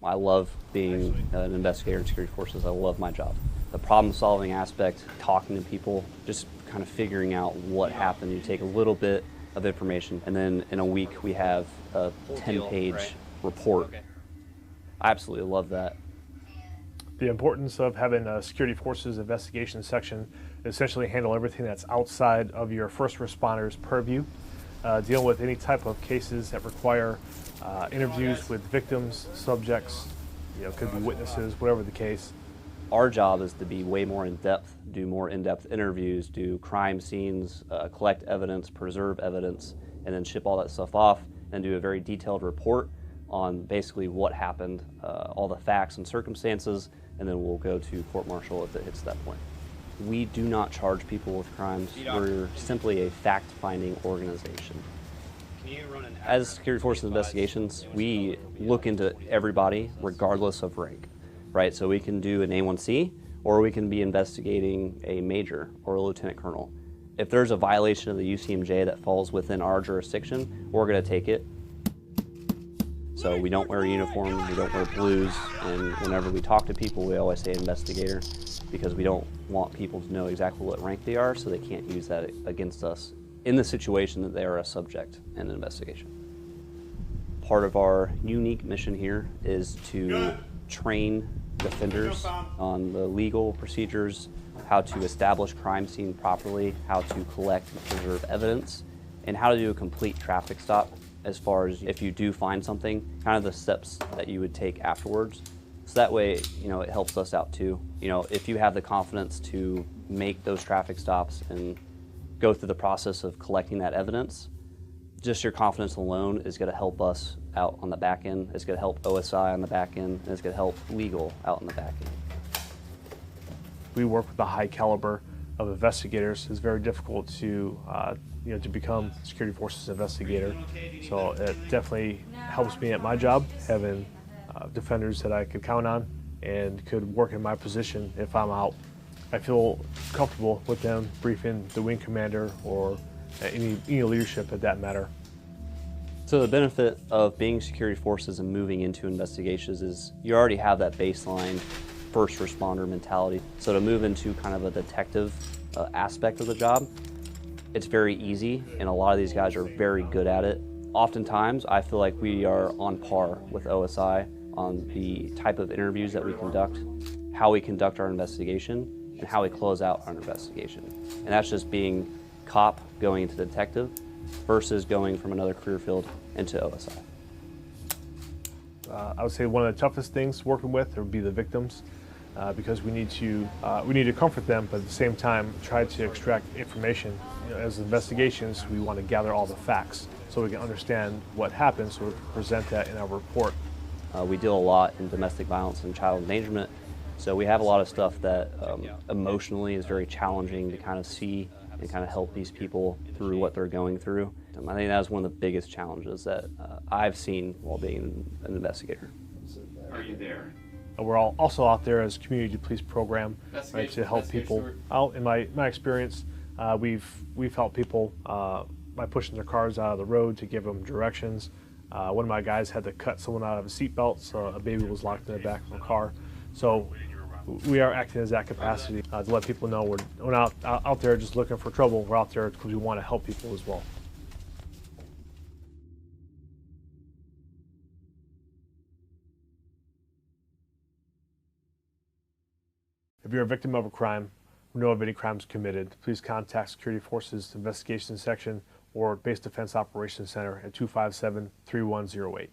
I love being an investigator in security forces. I love my job. The problem-solving aspect, talking to people, just kind of figuring out what happened. You take a little bit of information, and then in a week we have a 10-page report. Okay. I absolutely love that. The importance of having a Security Forces Investigation section essentially handle everything that's outside of your first responders' purview, dealing with any type of cases that require interviews with victims, subjects, could be witnesses, whatever the case. Our job is to be way more in-depth, do more in-depth interviews, do crime scenes, collect evidence, preserve evidence, and then ship all that stuff off and do a very detailed report on basically what happened, all the facts and circumstances, and then we'll go to court-martial if it hits that point. We do not charge people with crimes. We're simply a fact-finding organization. As Security Forces Investigations, we look into everybody regardless of rank, right? So we can do an A1C, or we can be investigating a major or a lieutenant colonel. If there's a violation of the UCMJ that falls within our jurisdiction, we're going to take it. So we don't wear a uniform, we don't wear blues, and whenever we talk to people, we always say investigator, because we don't want people to know exactly what rank they are, so they can't use that against us in the situation that they are a subject in an investigation. Part of our unique mission here is to train defenders on the legal procedures, how to establish crime scene properly, how to collect and preserve evidence, and how to do a complete traffic stop as far as if you do find something, kind of the steps that you would take afterwards. So that way, it helps us out too. If you have the confidence to make those traffic stops and go through the process of collecting that evidence, just your confidence alone is going to help us out on the back end. It's going to help OSI on the back end, and it's going to help legal out on the back end. We work with a high caliber of investigators. It's very difficult to to become Security Forces Investigator. So it definitely helps me at my job, having defenders that I could count on and could work in my position if I'm out. I feel comfortable with them briefing the wing commander or any leadership at that matter. So the benefit of being security forces and moving into investigations is you already have that baseline first responder mentality. So to move into kind of a detective aspect of the job, it's very easy, and a lot of these guys are very good at it. Oftentimes, I feel like we are on par with OSI on the type of interviews that we conduct, how we conduct our investigation, and how we close out our investigation. And that's just being cop going into detective versus going from another career field into OSI. I would say one of the toughest things working with would be the victims, because we need to comfort them, but at the same time try to extract information. As investigations, we want to gather all the facts so we can understand what happened, so we can present that in our report. We deal a lot in domestic violence and child endangerment, so we have a lot of stuff that emotionally is very challenging to kind of see and kind of help these people through what they're going through. I think that's one of the biggest challenges that I've seen while being an investigator. Are you there? We're also out there as a community police program, right, to help people out. In my experience, we've helped people by pushing their cars out of the road to give them directions. One of my guys had to cut someone out of a seatbelt, so a baby was locked in the back of a car. So we are acting as that capacity to let people know we're not out there just looking for trouble. We're out there because we want to help people as well. If you're a victim of a crime or know of any crimes committed, please contact Security Forces Investigation Section or Base Defense Operations Center at 257-3108.